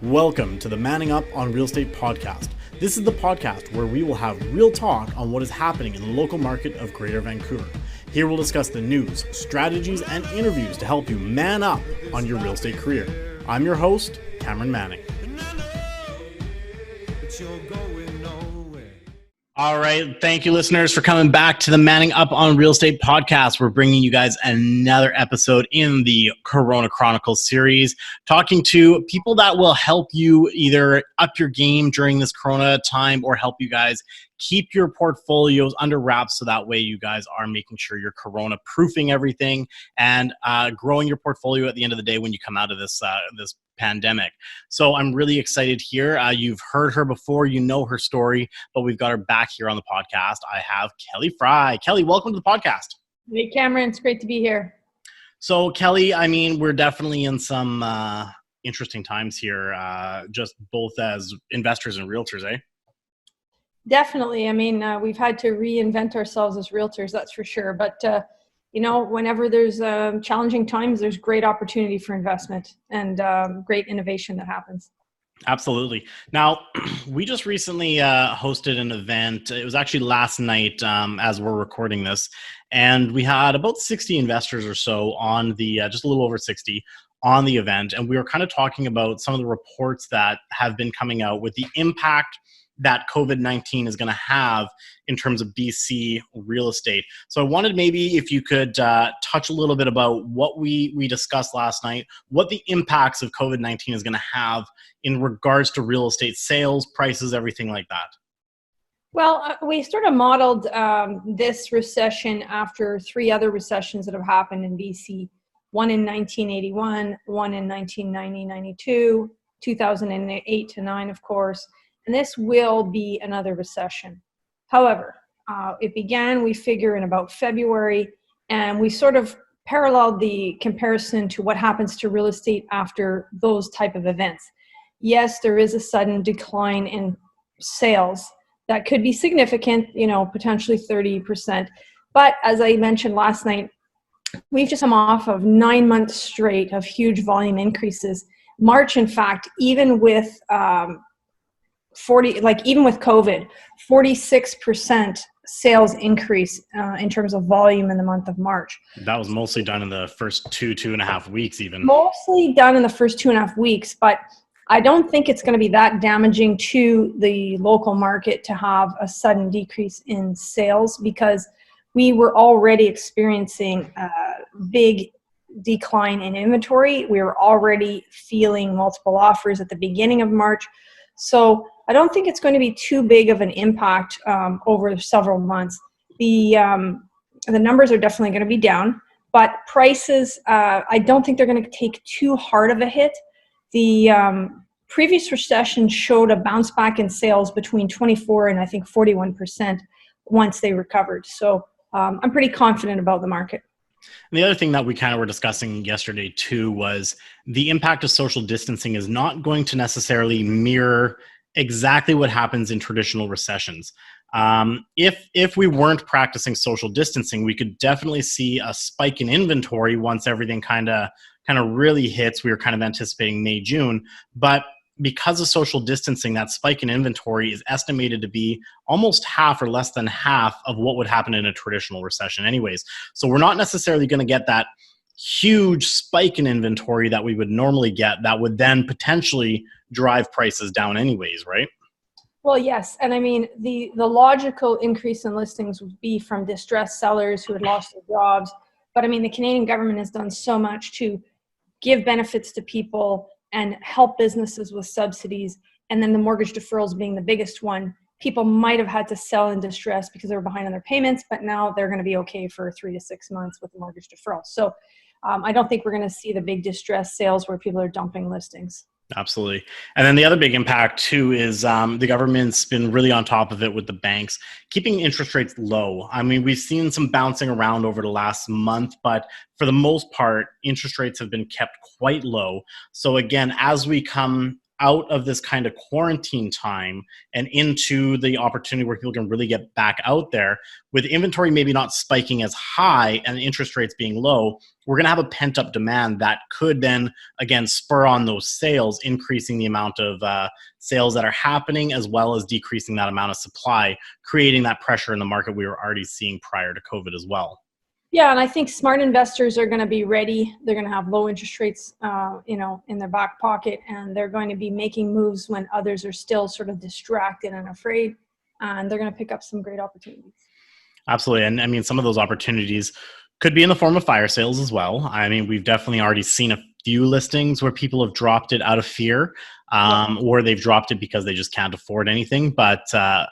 Welcome to the Manning Up on Real Estate podcast. This is the podcast where we will have real talk on what is happening in the local market of Greater Vancouver. Here we'll discuss the news, strategies, and interviews to help you man up on your real estate career. I'm your host, Cameron Manning. All right. Thank you, listeners, for coming back to the Manning Up on Real Estate podcast. We're bringing you guys another episode in the Corona Chronicles series, talking to people that will help you either up your game during this Corona time or help you guys keep your portfolios under wraps so that way you guys are making sure you're Corona proofing everything and growing your portfolio at the end of the day when you come out of this pandemic. So I'm really excited here. You've heard her before, you know her story, but we've got her back here on the podcast. I have Kelly Fry. Kelly, welcome to the podcast. Hey, Cameron, it's great to be here. So Kelly, I mean, we're definitely in some interesting times here, just both as investors and realtors, eh? Definitely. I mean, we've had to reinvent ourselves as realtors, that's for sure. But whenever there's challenging times, there's great opportunity for investment and great innovation that happens. Absolutely. Now, we just recently hosted an event. It was actually last night as we're recording this. And we had about 60 investors or so on the, just a little over 60 on the event. And we were kind of talking about some of the reports that have been coming out with the impact that COVID-19 is going to have in terms of BC real estate. So I wanted maybe if you could touch a little bit about what we discussed last night, what the impacts of COVID-19 is going to have in regards to real estate sales, prices, everything like that. Well, we sort of modeled this recession after three other recessions that have happened in BC. One in 1981, one in 1990-92, 2008 to 9, of course. And this will be another recession. However, it began, we figure, in about February, and we sort of paralleled the comparison to what happens to real estate after those type of events. Yes, there is a sudden decline in sales that could be significant, potentially 30%. But as I mentioned last night, we've just come off of 9 months straight of huge volume increases. March, in fact, even with even with COVID, 46% sales increase in terms of volume in the month of March. That was mostly done in the first two and a half weeks even. Mostly done in the first 2.5 weeks, but I don't think it's going to be that damaging to the local market to have a sudden decrease in sales because we were already experiencing a big decline in inventory. We were already feeling multiple offers at the beginning of March. So I don't think it's going to be too big of an impact over several months. The numbers are definitely going to be down, but prices, I don't think they're going to take too hard of a hit. The previous recession showed a bounce back in sales between 24 and I think 41% once they recovered. So I'm pretty confident about the market. And the other thing that we kind of were discussing yesterday too was the impact of social distancing is not going to necessarily mirror exactly what happens in traditional recessions. If we weren't practicing social distancing, we could definitely see a spike in inventory once everything kind of really hits. We were kind of anticipating May, June, but because of social distancing, that spike in inventory is estimated to be almost half or less than half of what would happen in a traditional recession anyways. So we're not necessarily going to get that huge spike in inventory that we would normally get that would then potentially drive prices down anyways, right? Well, yes. And I mean, the logical increase in listings would be from distressed sellers who had lost their jobs. But I mean, the Canadian government has done so much to give benefits to people and help businesses with subsidies. And then the mortgage deferrals being the biggest one. People might have had to sell in distress because they were behind on their payments, but now they're going to be okay for 3 to 6 months with the mortgage deferral. So I don't think we're going to see the big distress sales where people are dumping listings. Absolutely. And then the other big impact too is the government's been really on top of it with the banks, keeping interest rates low. I mean, we've seen some bouncing around over the last month, but for the most part, interest rates have been kept quite low. So again, as we come out of this kind of quarantine time and into the opportunity where people can really get back out there, with inventory maybe not spiking as high and interest rates being low, we're going to have a pent up demand that could then again spur on those sales, increasing the amount of sales that are happening, as well as decreasing that amount of supply, creating that pressure in the market we were already seeing prior to COVID as well. Yeah, and I think smart investors are going to be ready. They're going to have low interest rates, in their back pocket, and they're going to be making moves when others are still sort of distracted and afraid, and they're going to pick up some great opportunities. Absolutely. And I mean, some of those opportunities could be in the form of fire sales as well. I mean, we've definitely already seen a few listings where people have dropped it out of fear, or they've dropped it because they just can't afford anything. But, I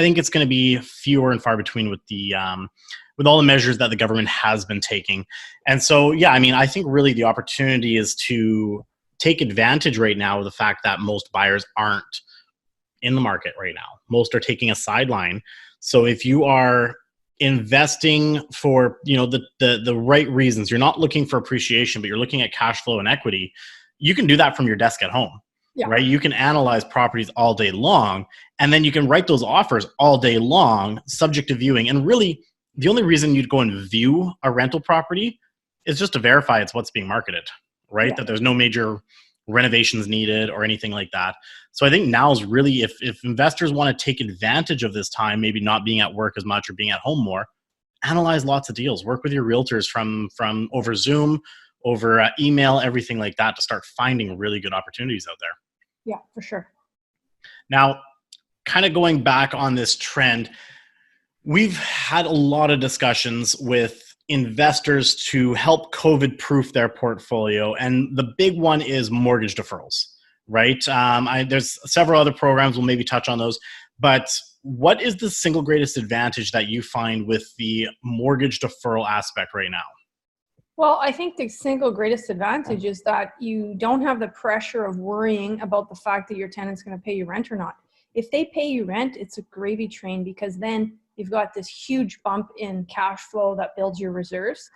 think it's going to be fewer and far between with all the measures that the government has been taking. And so, yeah, I mean, I think really the opportunity is to take advantage right now of the fact that most buyers aren't in the market right now. Most are taking a sideline. So if you are investing for, the right reasons, you're not looking for appreciation, but you're looking at cash flow and equity, you can do that from your desk at home. Yeah. Right? You can analyze properties all day long, and then you can write those offers all day long, subject to viewing. And really, the only reason you'd go and view a rental property is just to verify it's what's being marketed, right? Yeah. That there's no major renovations needed or anything like that. So I think now is really, if investors want to take advantage of this time, maybe not being at work as much or being at home more, analyze lots of deals, work with your realtors from over Zoom, over email, everything like that, to start finding really good opportunities out there. Yeah, for sure. Now, kind of going back on this trend, we've had a lot of discussions with investors to help COVID-proof their portfolio, and the big one is mortgage deferrals, right? There's several other programs, we'll maybe touch on those, but what is the single greatest advantage that you find with the mortgage deferral aspect right now? Well, I think the single greatest advantage is that you don't have the pressure of worrying about the fact that your tenant's going to pay you rent or not. If they pay you rent, it's a gravy train, because then you've got this huge bump in cash flow that builds your reserves.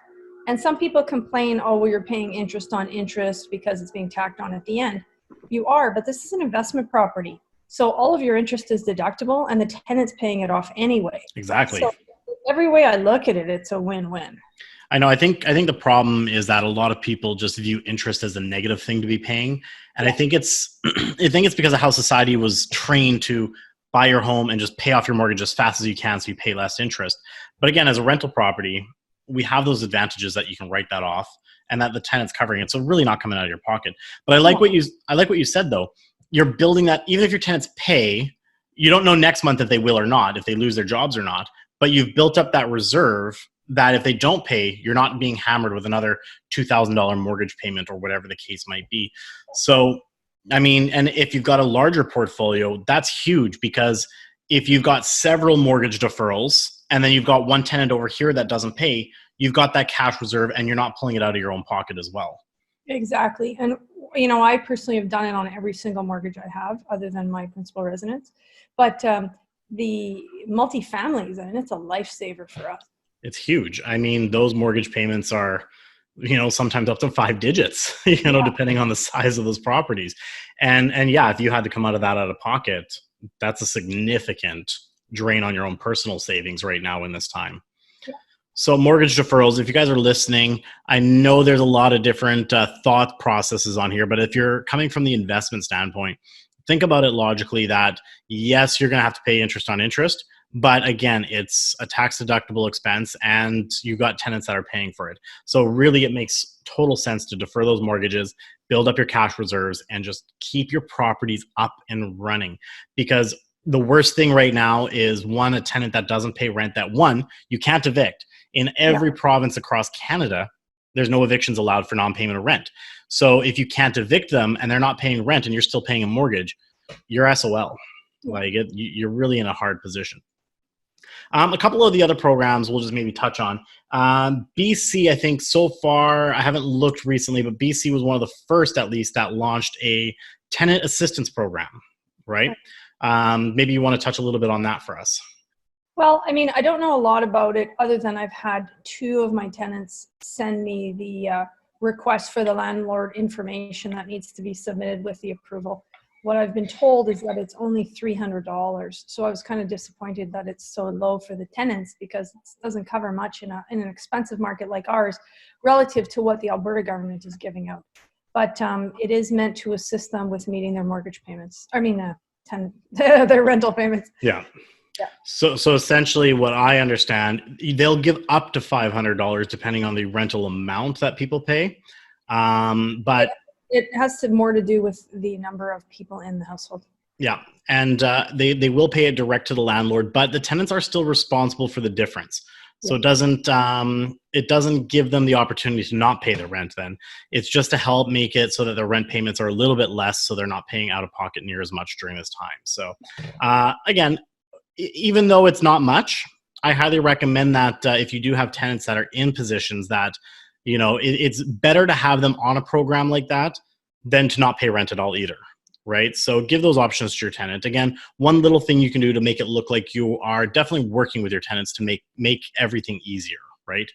And some people complain, oh, well, you're paying interest on interest because it's being tacked on at the end. You are, but this is an investment property. So all of your interest is deductible, and the tenant's paying it off anyway. Exactly. So every way I look at it, it's a win-win. I know. I think the problem is that a lot of people just view interest as a negative thing to be paying. And I think it's because of how society was trained to buy your home and just pay off your mortgage as fast as you can so you pay less interest. But again, as a rental property, we have those advantages that you can write that off and that the tenant's covering it. So really not coming out of your pocket. But I like what you said though. You're building that, even if your tenants pay, you don't know next month if they will or not, if they lose their jobs or not, but you've built up that reserve that if they don't pay, you're not being hammered with another $2,000 mortgage payment or whatever the case might be. So, I mean, and if you've got a larger portfolio, that's huge, because if you've got several mortgage deferrals and then you've got one tenant over here that doesn't pay, you've got that cash reserve and you're not pulling it out of your own pocket as well. Exactly. And, I personally have done it on every single mortgage I have other than my principal residence. But the multifamilies, and it's a lifesaver for us. It's huge. I mean, those mortgage payments are, sometimes up to 5 digits, depending on the size of those properties. And yeah, if you had to come out of pocket, that's a significant drain on your own personal savings right now in this time. Yeah. So mortgage deferrals, if you guys are listening, I know there's a lot of different thought processes on here, but if you're coming from the investment standpoint, think about it logically that yes, you're going to have to pay interest on interest, but again, it's a tax deductible expense and you've got tenants that are paying for it. So really it makes total sense to defer those mortgages, build up your cash reserves, and just keep your properties up and running. Because the worst thing right now is, one, a tenant that doesn't pay rent, that one, you can't evict. In every province across Canada, there's no evictions allowed for non-payment of rent. So if you can't evict them and they're not paying rent and you're still paying a mortgage, you're SOL. You're really in a hard position. A couple of the other programs we'll just maybe touch on. BC, I think so far, I haven't looked recently, but BC was one of the first, at least, that launched a tenant assistance program, right? Maybe you want to touch a little bit on that for us. Well, I mean, I don't know a lot about it other than I've had 2 of my tenants send me the request for the landlord information that needs to be submitted with the approval. What I've been told is that it's only $300. So I was kind of disappointed that it's so low for the tenants, because it doesn't cover much in an expensive market like ours relative to what the Alberta government is giving out. But it is meant to assist them with meeting their mortgage payments. I mean, their rental payments. Yeah. Yeah. So essentially what I understand, they'll give up to $500 depending on the rental amount that people pay. But it has more to do with the number of people in the household. Yeah. And they will pay it direct to the landlord, but the tenants are still responsible for the difference. So yeah. It doesn't give them the opportunity to not pay the rent then. It's just to help make it so that their rent payments are a little bit less, so they're not paying out of pocket near as much during this time. So again, even though it's not much, I highly recommend that if you do have tenants that are in positions that, you know, it's better to have them on a program like that than to not pay rent at all either, right? So give those options to your tenant. Again, one little thing you can do to make it look like you are definitely working with your tenants to make everything easier, right?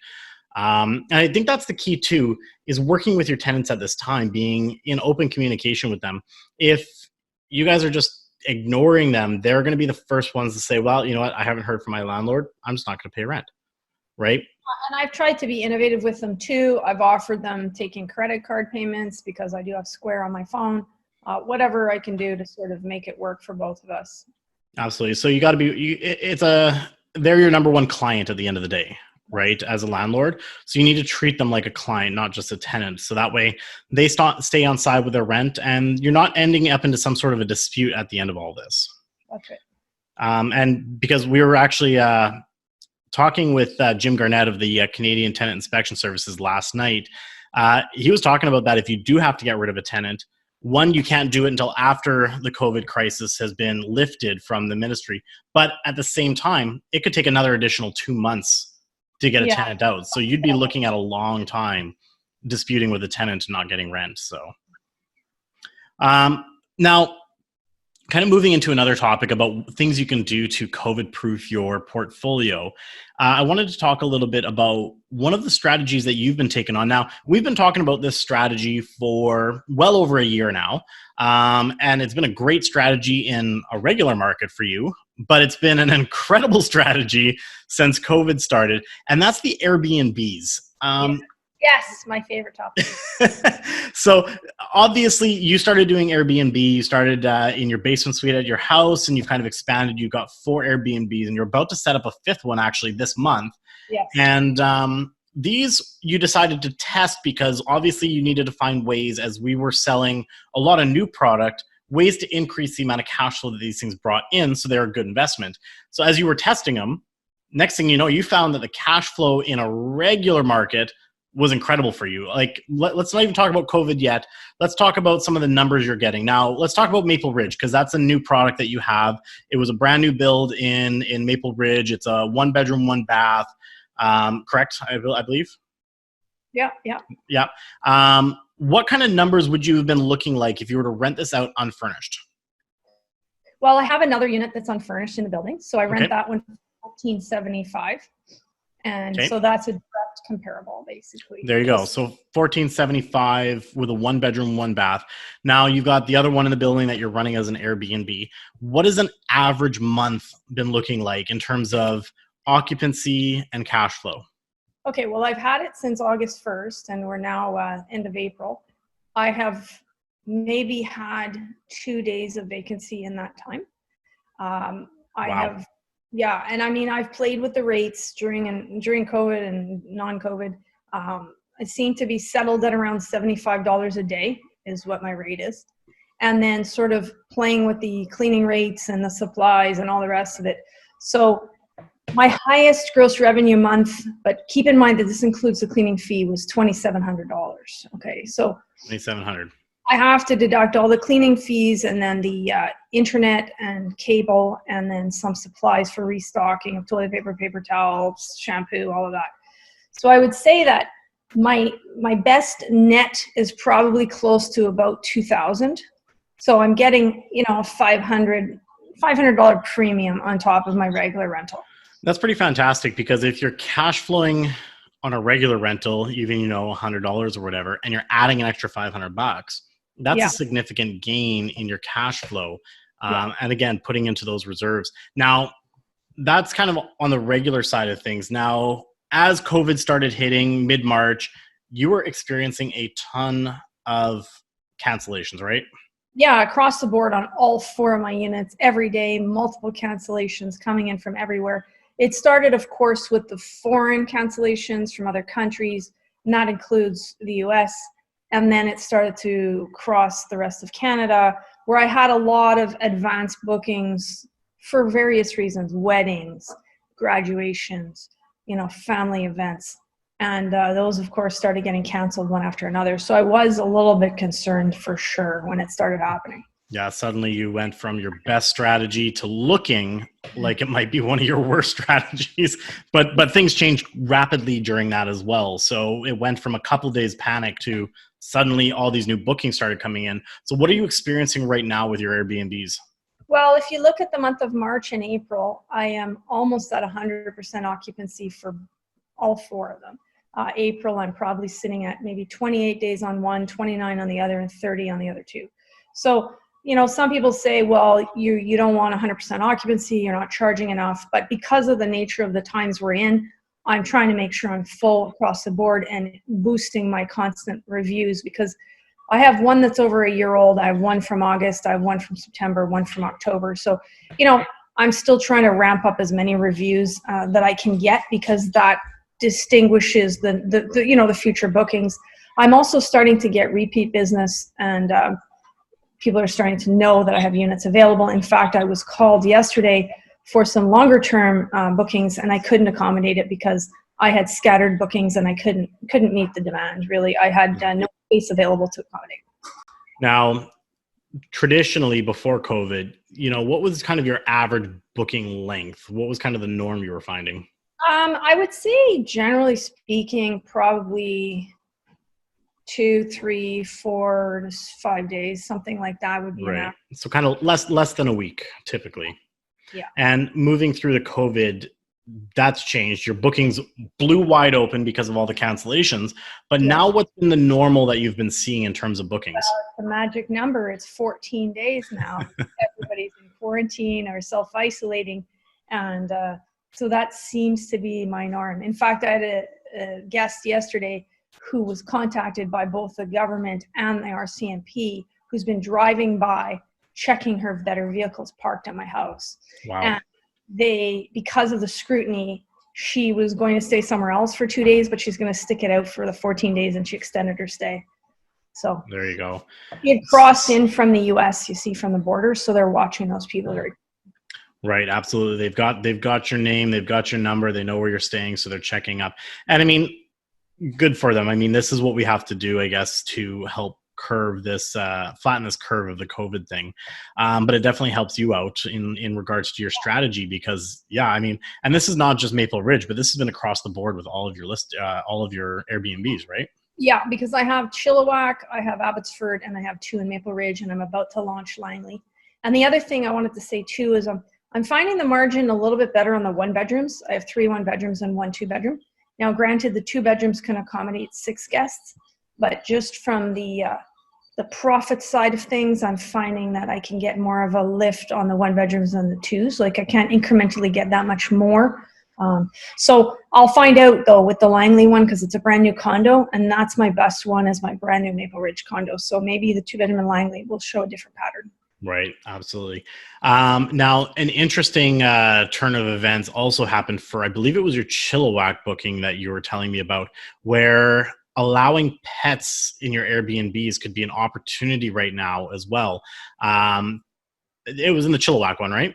And I think that's the key too, is working with your tenants at this time, being in open communication with them. If you guys are just ignoring them, they're going to be the first ones to say, well, you know what, I haven't heard from my landlord, I'm just not going to pay rent, right? And I've tried to be innovative with them too. I've offered them taking credit card payments because I do have Square on my phone. Whatever I can do to sort of make it work for both of us. Absolutely. So you got to be, they're your number one client at the end of the day, right? As a landlord. So you need to treat them like a client, not just a tenant. So that way they stay on side with their rent and you're not ending up into some sort of a dispute at the end of all this. That's right. And because we were actually talking with Jim Garnett of the Canadian Tenant Inspection Services last night, he was talking about that if you do have to get rid of a tenant, one, you can't do it until after the COVID crisis has been lifted from the ministry. But at the same time, it could take another additional 2 months to get a tenant out. So you'd be looking at a long time disputing with a tenant and not getting rent. So now, kind of moving into another topic about things you can do to COVID-proof your portfolio. I wanted to talk a little bit about one of the strategies that you've been taking on. Now, we've been talking about this strategy for well over a year now, and it's been a great strategy in a regular market for you, but it's been an incredible strategy since COVID started, and that's the Air Bnbs. Yes, my favorite topic. So obviously you started doing Airbnb, you started in your basement suite at your house and you've kind of expanded. You've got 4 Airbnbs and you're about to set up a 5th one actually this month. Yes. And these you decided to test because obviously you needed to find ways, as we were selling a lot of new product, ways to increase the amount of cash flow that these things brought in so they're a good investment. So as you were testing them, next thing you know, you found that the cash flow in a regular market was incredible for you. Like, let's not even talk about COVID yet. Let's talk about some of the numbers you're getting. Now, let's talk about Maple Ridge, because that's a new product that you have. It was a brand new build in Maple Ridge. It's a 1-bedroom, 1-bath. Correct, I believe? Yeah. What kind of numbers would you have been looking like if you were to rent this out unfurnished? Well, I have another unit that's unfurnished in the building. So I rent that one for $1,475. And so that's a direct comparable, basically. There you go. So $1,475 with a 1-bedroom, 1-bath. Now you've got the other one in the building that you're running as an Airbnb. What has an average month been looking like in terms of occupancy and cash flow? Okay, well, I've had it since August 1st, and we're now end of April. I have maybe had 2 days of vacancy in that time. Yeah, and I mean, I've played with the rates during COVID and non-COVID. It seemed to be settled at around $75 a day is what my rate is. And then sort of playing with the cleaning rates and the supplies and all the rest of it. So my highest gross revenue month, but keep in mind that this includes the cleaning fee, was $2,700. Okay, so $2,700. I have to deduct all the cleaning fees and then the internet and cable and then some supplies for restocking of toilet paper, paper towels, shampoo, all of that. So I would say that my best net is probably close to about $2,000. So I'm getting, a $500 premium on top of my regular rental. That's pretty fantastic, because if you're cash flowing on a regular rental, even, $100 or whatever, and you're adding an extra $500, that's a Yeah. significant gain in your cash flow. Yeah. And again, putting into those reserves. Now, that's kind of on the regular side of things. Now, as COVID started hitting mid-March, you were experiencing a ton of cancellations, right? Yeah, across the board on all 4 of my units, every day, multiple cancellations coming in from everywhere. It started, of course, with the foreign cancellations from other countries, and that includes the US. And then it started to cross the rest of Canada, where I had a lot of advanced bookings for various reasons: weddings, graduations, family events. And those, of course, started getting canceled one after another. So I was a little bit concerned for sure when it started happening. Yeah, suddenly you went from your best strategy to looking like it might be one of your worst strategies. But things changed rapidly during that as well. So it went from a couple days panic to suddenly all these new bookings started coming in. So what are you experiencing right now with your Airbnbs? Well, if you look at the month of March and April, I am almost at 100% occupancy for all 4 of them. April, I'm probably sitting at maybe 28 days on one, 29 on the other, and 30 on the other 2. So, some people say, well, you don't want 100% occupancy, you're not charging enough. But because of the nature of the times we're in, I'm trying to make sure I'm full across the board and boosting my constant reviews, because I have one that's over a year old. I have one from August. I have one from September, one from October. So, I'm still trying to ramp up as many reviews that I can get, because that distinguishes the future bookings. I'm also starting to get repeat business, and people are starting to know that I have units available. In fact, I was called yesterday for some longer term bookings, and I couldn't accommodate it because I had scattered bookings and I couldn't meet the demand. Really, I had no space available to accommodate. Now, traditionally before COVID, what was kind of your average booking length? What was kind of the norm you were finding? I would say, generally speaking, probably 2, 3, 4 to 5 days, something like that would be an Right. average. So kind of less than a week typically. Yeah. And moving through the COVID, that's changed. Your bookings blew wide open because of all the cancellations. But Yeah. now what's been the normal that you've been seeing in terms of bookings? The magic number, it's 14 days now. Everybody's in quarantine or self-isolating. And so that seems to be my norm. In fact, I had a guest yesterday who was contacted by both the government and the RCMP, who's been driving by, checking that her vehicle's parked at my house. Wow. And because of the scrutiny, she was going to stay somewhere else for 2 days, but she's going to stick it out for the 14 days, and she extended her stay. So there you go. It crossed in from the US, you see, from the border, so they're watching those people very. Right, absolutely. They've got your name, they've got your number, they know where you're staying, so they're checking up. And I mean, good for them. I mean, this is what we have to do, I guess, to help flatten this curve of the COVID thing. But it definitely helps you out in regards to your strategy, because and this is not just Maple Ridge, but this has been across the board with all of your Airbnbs, right? Yeah, because I have Chilliwack, I have Abbotsford, and I have 2 in Maple Ridge, and I'm about to launch Langley. And the other thing I wanted to say too is I'm finding the margin a little bit better on the 1-bedrooms. I have 3 1-bedrooms and 1 2-bedroom. Now, granted, the 2 bedrooms can accommodate 6 guests, but just from the profit side of things, I'm finding that I can get more of a lift on the 1-bedrooms than the 2s. Like, I can't incrementally get that much more. So I'll find out though with the Langley one, because it's a brand new condo, and that's my best one, is my brand new Maple Ridge condo. So maybe the 2-bedroom in Langley will show a different pattern. Right, absolutely. Now, an interesting turn of events also happened for, I believe it was your Chilliwack booking that you were telling me about, where allowing pets in your Airbnbs could be an opportunity right now as well. It was in the Chilliwack one, right?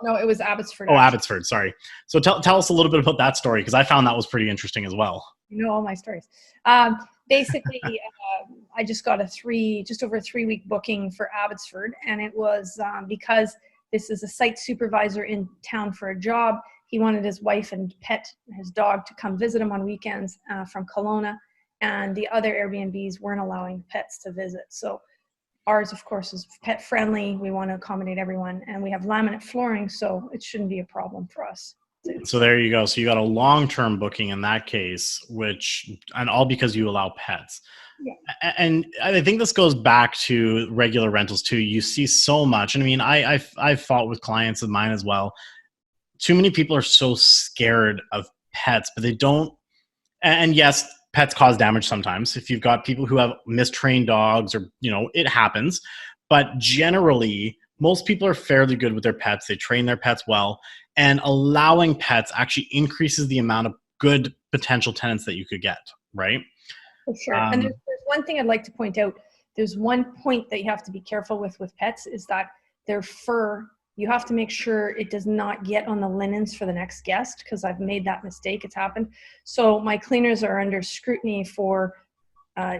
No, it was Abbotsford. Oh, Abbotsford, sorry. So tell us a little bit about that story, because I found that was pretty interesting as well. You know all my stories. Basically, I just got just over a 3-week booking for Abbotsford, and it was because this is a site supervisor in town for a job. He wanted his wife and his dog, to come visit him on weekends from Kelowna, and the other Airbnbs weren't allowing pets to visit. So ours, of course, is pet friendly. We want to accommodate everyone, and we have laminate flooring, so it shouldn't be a problem for us. So there you go. So you got a long-term booking in that case, and all because you allow pets. Yeah. And I think this goes back to regular rentals too. You see so much. And I mean, I've fought with clients of mine as well. Too many people are so scared of pets, but they don't. And yes, pets cause damage sometimes. If you've got people who have mistrained dogs, or it happens. But generally, most people are fairly good with their pets. They train their pets well, and allowing pets actually increases the amount of good potential tenants that you could get, right? For sure. And there's one thing I'd like to point out. There's one point that you have to be careful with pets is that their fur, you have to make sure it does not get on the linens for the next guest, because I've made that mistake. It's happened. So my cleaners are under scrutiny for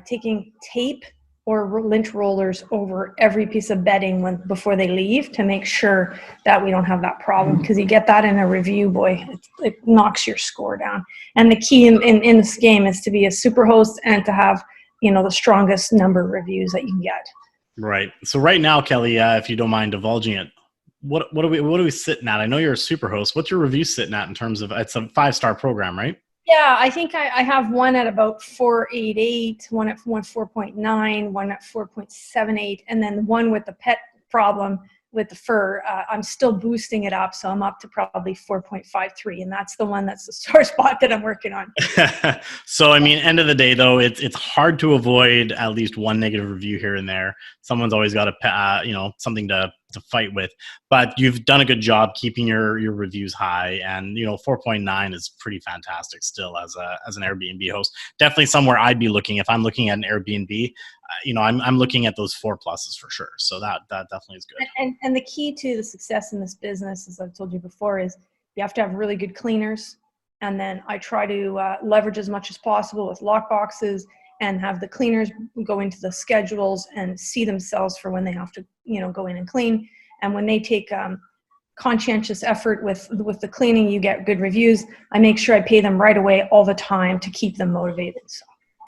taking tape or lint rollers over every piece of bedding before they leave, to make sure that we don't have that problem. Because you get that in a review, boy, it knocks your score down. And the key in this game is to be a super host and to have the strongest number of reviews that you can get. Right. So right now, Kelly, if you don't mind divulging it, what are we sitting at? I know you're a super host. What's your review sitting at in terms of, it's a 5-star program, right? Yeah, I think I have one at about 4.88, one at 4.9, one at 4.78, and then one with the pet problem with the fur. I'm still boosting it up, so I'm up to probably 4.53, and that's the one that's the sore spot that I'm working on. So, I mean, end of the day, though, it's hard to avoid at least one negative review here and there. Someone's always got something to fight with, but you've done a good job keeping your reviews high, and 4.9 is pretty fantastic still as an Airbnb host. Definitely somewhere I'd be looking if I'm looking at an Airbnb. I'm looking at those 4 pluses for sure. So that definitely is good. And the key to the success in this business, as I've told you before, is you have to have really good cleaners. And then I try to leverage as much as possible with lock boxes, and have the cleaners go into the schedules and see themselves for when they have to, go in and clean. And when they take conscientious effort with the cleaning, you get good reviews. I make sure I pay them right away all the time to keep them motivated. So.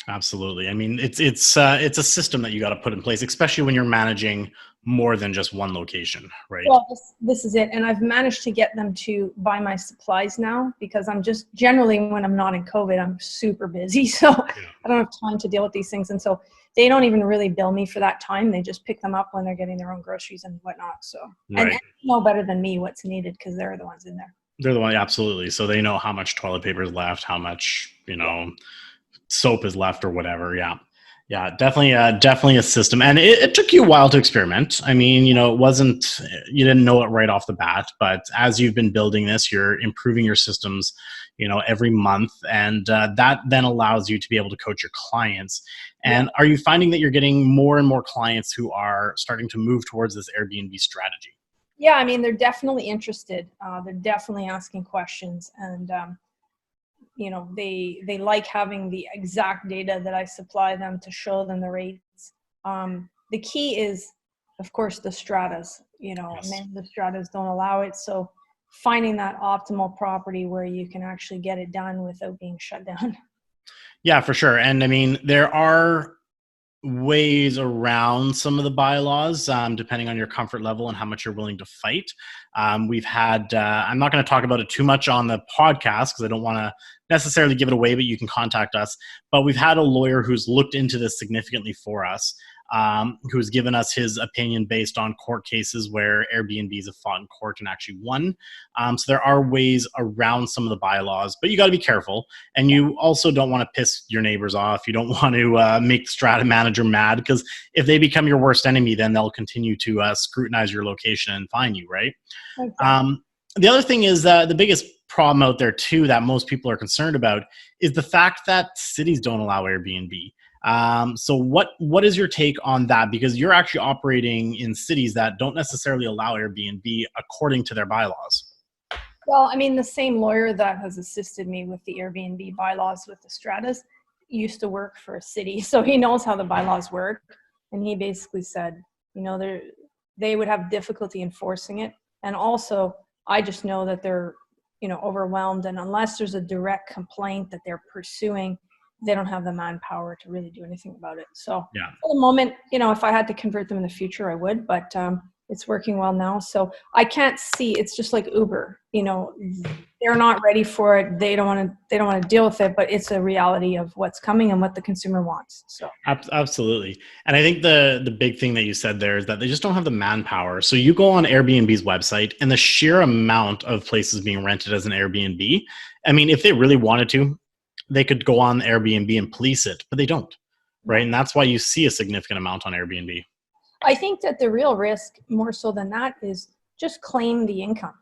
Absolutely. I mean, it's a system that you got to put in place, especially when you're managing more than just one location, right? Well, this is it. And I've managed to get them to buy my supplies now, because I'm just generally, when I'm not in COVID, I'm super busy. So yeah. I don't have time to deal with these things. And so they don't even really bill me for that time. They just pick them up when they're getting their own groceries and whatnot. So, right. And they know better than me what's needed, because they're the ones in there. They're the one. Absolutely. So they know how much toilet paper is left, how much, soap is left or whatever. Yeah, definitely a system. And it took you a while to experiment. I mean, it wasn't, you didn't know it right off the bat, but as you've been building this, you're improving your systems, every month. And that then allows you to be able to coach your clients. And Are you finding that you're getting more and more clients who are starting to move towards this Airbnb strategy? Yeah, I mean, they're definitely interested. They're definitely asking questions, and they like having the exact data that I supply them to show them the rates. The key is, of course, the stratas. Yes. Many of the stratas don't allow it, so finding that optimal property where you can actually get it done without being shut down. Yeah, for sure. And I mean, there are ways around some of the bylaws, depending on your comfort level and how much you're willing to fight. We've had, I'm not going to talk about it too much on the podcast because I don't want to necessarily give it away, but you can contact us. But we've had a lawyer who's looked into this significantly for us, who's given us his opinion based on court cases where Airbnbs have fought in court and actually won. So there are ways around some of the bylaws, but you got to be careful. And you also don't want to piss your neighbors off. You don't want to make the strata manager mad, because if they become your worst enemy, then they'll continue to scrutinize your location and fine you, right? Okay. The other thing is the biggest problem out there too that most people are concerned about is the fact that cities don't allow Airbnb. So what is your take on that? Because you're actually operating in cities that don't necessarily allow Airbnb according to their bylaws. Well, I mean, the same lawyer that has assisted me with the Airbnb bylaws with the stratas used to work for a city, so he knows how the bylaws work. And he basically said, they would have difficulty enforcing it. And also, I just know that they're, overwhelmed. And unless there's a direct complaint that they're pursuing, they don't have the manpower to really do anything about it. So yeah. For the moment, if I had to convert them in the future, I would. But it's working well now. So I can't see, it's just like Uber, they're not ready for it. They don't want to deal with it, but it's a reality of what's coming and what the consumer wants. So Absolutely. And I think the big thing that you said there is that they just don't have the manpower. So you go on Airbnb's website and the sheer amount of places being rented as an Airbnb, I mean, if they really wanted to, they could go on Airbnb and police it, but they don't, right? And that's why you see a significant amount on Airbnb. I think that the real risk, more so than that, is just claim the income.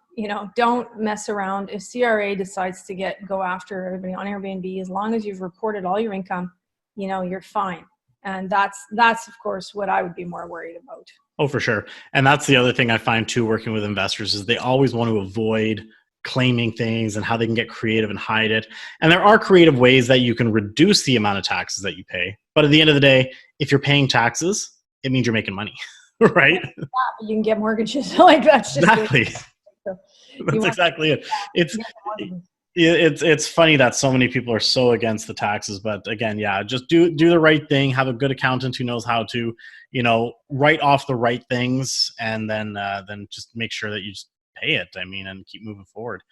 Don't mess around. If CRA decides to go after everybody on Airbnb, as long as you've reported all your income, you're fine. And that's of course what I would be more worried about. Oh, for sure. And that's the other thing I find too, working with investors, is they always want to avoid claiming things and how they can get creative and hide it. And there are creative ways that you can reduce the amount of taxes that you pay. But at the end of the day, if you're paying taxes, it means you're making money, right? Yeah, you can get mortgages. Like that's just exactly. So that's exactly it. It's funny that so many people are so against the taxes, but again, yeah, just do the right thing. Have a good accountant who knows how to, write off the right things, and then just make sure that you just pay it. I mean, and keep moving forward.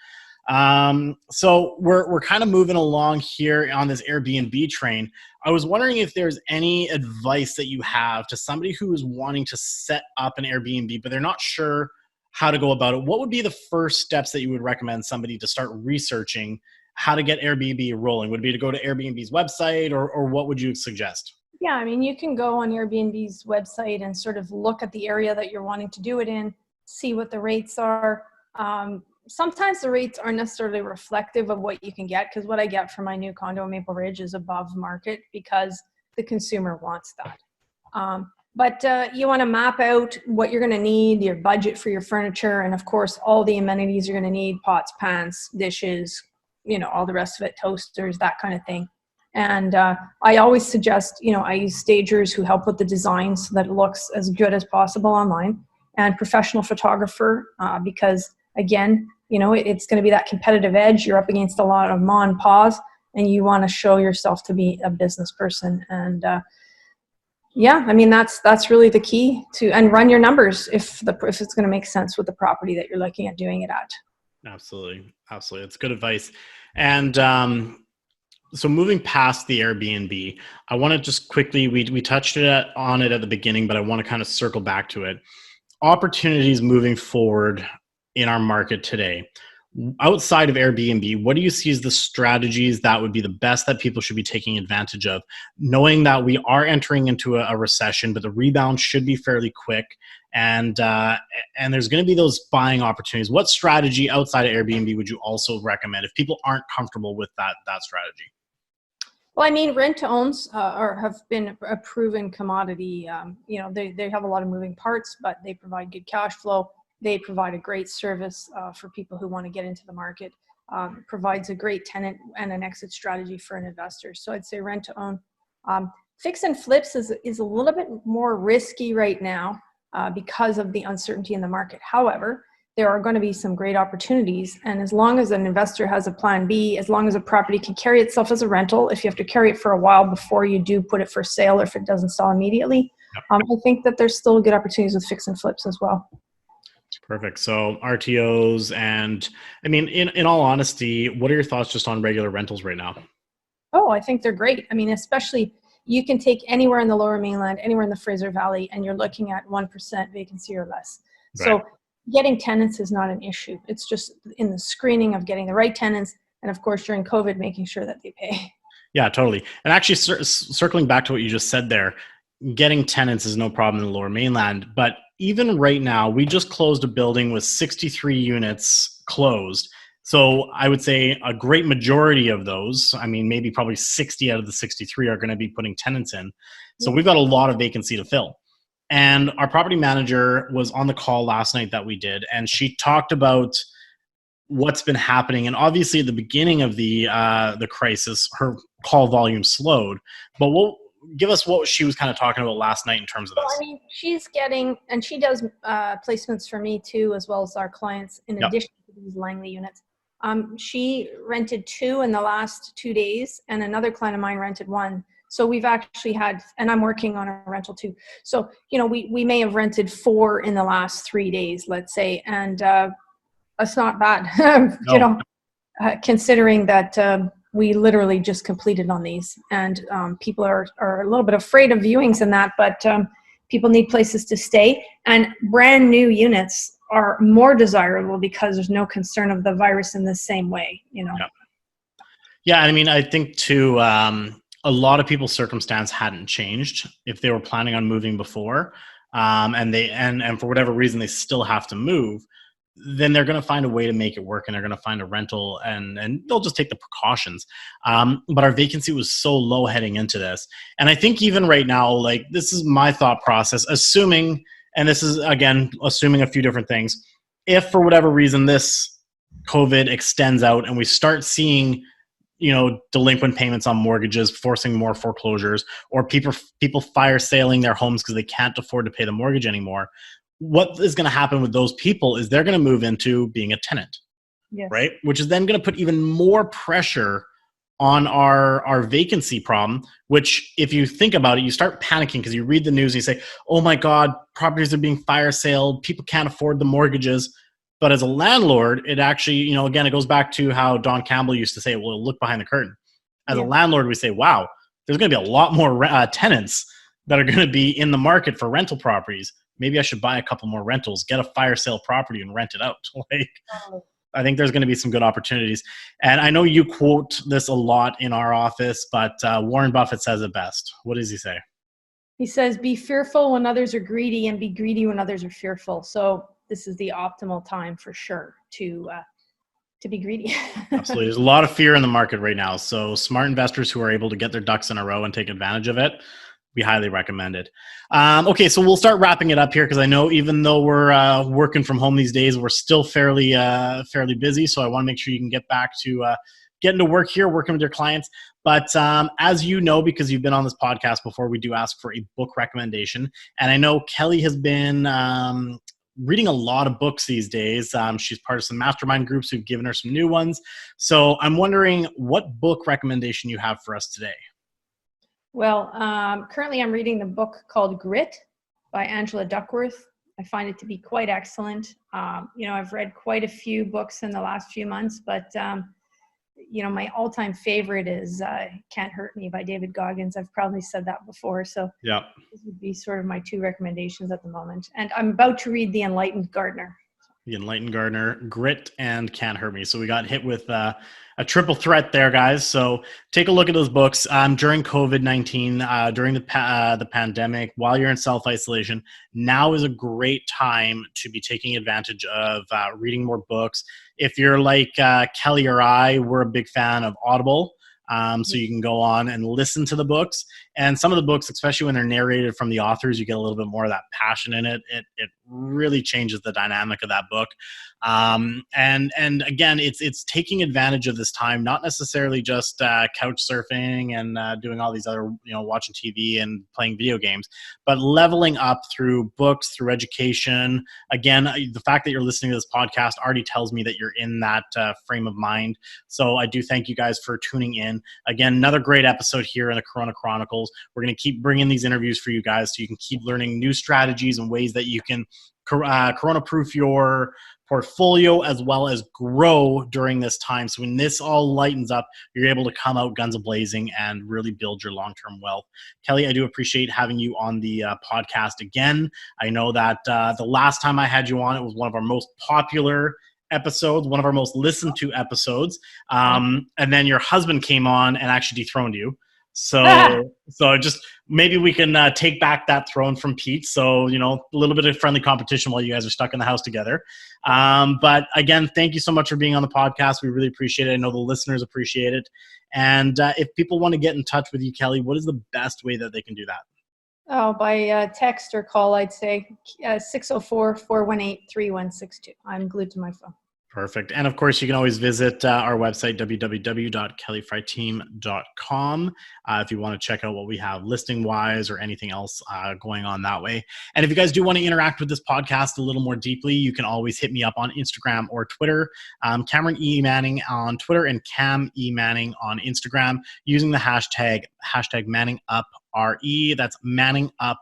So we're kind of moving along here on this Airbnb train. I was wondering if there's any advice that you have to somebody who is wanting to set up an Airbnb, but they're not sure how to go about it. What would be the first steps that you would recommend somebody to start researching how to get Airbnb rolling? Would it be to go to Airbnb's website, or what would you suggest? Yeah, I mean, you can go on Airbnb's website and sort of look at the area that you're wanting to do it in, see what the rates are. Sometimes the rates aren't necessarily reflective of what you can get, because what I get for my new condo in Maple Ridge is above market because the consumer wants that. But you want to map out what you're going to need, your budget for your furniture, and of course, all the amenities you're going to need: pots, pans, dishes, all the rest of it, toasters, that kind of thing. And I always suggest, I use stagers who help with the design so that it looks as good as possible online, and professional photographer, because again, it's going to be that competitive edge. You're up against a lot of ma and pa's, and you want to show yourself to be a business person. And yeah, I mean, that's really the key and run your numbers if it's going to make sense with the property that you're looking at doing it at. Absolutely. It's good advice. And so moving past the Airbnb, I want to just quickly, we touched on it at the beginning, but I want to kind of circle back to it. Opportunities moving forward in our market today. Outside of Airbnb, what do you see as the strategies that would be the best that people should be taking advantage of, knowing that we are entering into a recession, but the rebound should be fairly quick, and there's going to be those buying opportunities? What strategy outside of Airbnb would you also recommend if people aren't comfortable with that strategy? Well, I mean, rent-to-owns have been a proven commodity. They have a lot of moving parts, but they provide good cash flow. They provide a great service for people who want to get into the market. Provides a great tenant and an exit strategy for an investor. So I'd say rent-to-own. Fix and flips is a little bit more risky right now because of the uncertainty in the market. However, there are going to be some great opportunities. And as long as an investor has a plan B, as long as a property can carry itself as a rental, if you have to carry it for a while before you do put it for sale, or if it doesn't sell immediately, I think that there's still good opportunities with fix and flips as well. Perfect. So RTOs, and I mean, in all honesty, what are your thoughts just on regular rentals right now? Oh, I think they're great. I mean, especially you can take anywhere in the Lower Mainland, anywhere in the Fraser Valley, and you're looking at 1% vacancy or less. Right. So getting tenants is not an issue. It's just in the screening of getting the right tenants, and of course during COVID, making sure that they pay. Yeah, totally. And actually, circling back to what you just said there, getting tenants is no problem in the Lower Mainland, but even right now, we just closed a building with 63 units closed. So I would say a great majority of those, I mean, maybe probably 60 out of the 63 are going to be putting tenants in. So we've got a lot of vacancy to fill. And our property manager was on the call last night that we did, and she talked about what's been happening. And obviously at the beginning of the crisis, her call volume slowed, but give us what she was kind of talking about last night in terms of this. Well, I mean, she's getting, and she does placements for me too, as well as our clients, in addition to these Langley units. She rented 2 in the last 2 days, and another client of mine rented 1. So we've actually had, and I'm working on a rental too. So, we may have rented 4 in the last 3 days, let's say. And that's not bad, No. Considering that we literally just completed on these. And people are a little bit afraid of viewings and that, but people need places to stay. And brand new units are more desirable because there's no concern of the virus in the same way, Yeah. Yeah, I mean, I think too, a lot of people's circumstance hadn't changed if they were planning on moving before, and for whatever reason they still have to move. Then they're going to find a way to make it work, and they're going to find a rental, and they'll just take the precautions. But our vacancy was so low heading into this, and I think even right now, like, this is my thought process, assuming, and this is again assuming a few different things. If for whatever reason this COVID extends out and we start seeing delinquent payments on mortgages, forcing more foreclosures, or people fire sailing their homes because they can't afford to pay the mortgage anymore, what is going to happen with those people is they're going to move into being a tenant. Yes. Right? Which is then going to put even more pressure on our vacancy problem, which if you think about it, you start panicking because you read the news and you say, oh my God, properties are being fire sailed, people can't afford the mortgages. But as a landlord, it actually, again, it goes back to how Don Campbell used to say, well, look behind the curtain. As a landlord, we say, wow, there's going to be a lot more tenants that are going to be in the market for rental properties. Maybe I should buy a couple more rentals, get a fire sale property and rent it out. I think there's going to be some good opportunities. And I know you quote this a lot in our office, but Warren Buffett says it best. What does he say? He says, be fearful when others are greedy and be greedy when others are fearful. So this is the optimal time for sure to be greedy. Absolutely. There's a lot of fear in the market right now. So smart investors who are able to get their ducks in a row and take advantage of it, we highly recommend it. Okay, so we'll start wrapping it up here because I know even though we're working from home these days, we're still fairly busy. So I want to make sure you can get back to getting to work here, working with your clients. But as you know, because you've been on this podcast before, we do ask for a book recommendation. And I know Kelly has been reading a lot of books these days. She's part of some mastermind groups who've given her some new ones. So I'm wondering what book recommendation you have for us today. Well, currently I'm reading the book called Grit by Angela Duckworth. I find it to be quite excellent. I've read quite a few books in the last few months, but my all-time favorite is Can't Hurt Me by David Goggins. I've probably said that before. So yeah, this would be sort of my 2 recommendations at the moment. And I'm about to read The Enlightened Gardener. The Enlightened Gardener, Grit, and Can't Hurt Me. So we got hit with a triple threat there, guys. So take a look at those books. During COVID-19, during the pandemic, while you're in self-isolation, now is a great time to be taking advantage of reading more books. If you're like Kelly or I, we're a big fan of Audible. So you can go on and listen to the books. And some of the books, especially when they're narrated from the authors, you get a little bit more of that passion in it. It really changes the dynamic of that book. And again, it's taking advantage of this time, not necessarily just couch surfing and doing all these other, watching TV and playing video games, but leveling up through books, through education. Again, the fact that you're listening to this podcast already tells me that you're in that frame of mind. So I do thank you guys for tuning in. Again, another great episode here in the Corona Chronicles. We're going to keep bringing these interviews for you guys so you can keep learning new strategies and ways that you can corona-proof your portfolio as well as grow during this time. So when this all lightens up, you're able to come out guns a-blazing and really build your long-term wealth. Kelly, I do appreciate having you on the podcast again. I know that the last time I had you on, it was one of our most popular episodes, one of our most listened to episodes. And then your husband came on and actually dethroned you. So just maybe we can take back that throne from Pete. So, a little bit of friendly competition while you guys are stuck in the house together. But again, thank you so much for being on the podcast. We really appreciate it. I know the listeners appreciate it. And if people want to get in touch with you, Kelly, what is the best way that they can do that? Oh, by text or call, I'd say 604-418-3162. I'm glued to my phone. Perfect. And of course, you can always visit our website, www.kellyfryteam.com, if you want to check out what we have listing wise or anything else going on that way. And if you guys do want to interact with this podcast a little more deeply, you can always hit me up on Instagram or Twitter. Cameron E. Manning on Twitter and Cam E. Manning on Instagram using the hashtag ManningUpRE. That's ManningUpRE.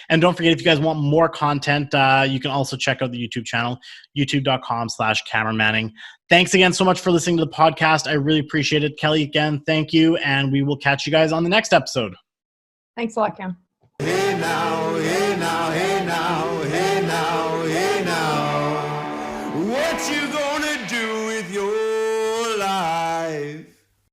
And don't forget, if you guys want more content, you can also check out the YouTube channel, youtube.com/Cameron Manning. Thanks again so much for listening to the podcast. I really appreciate it. Kelly, again, thank you. And we will catch you guys on the next episode. Thanks a lot, Cam. Hey now, hey now, hey now.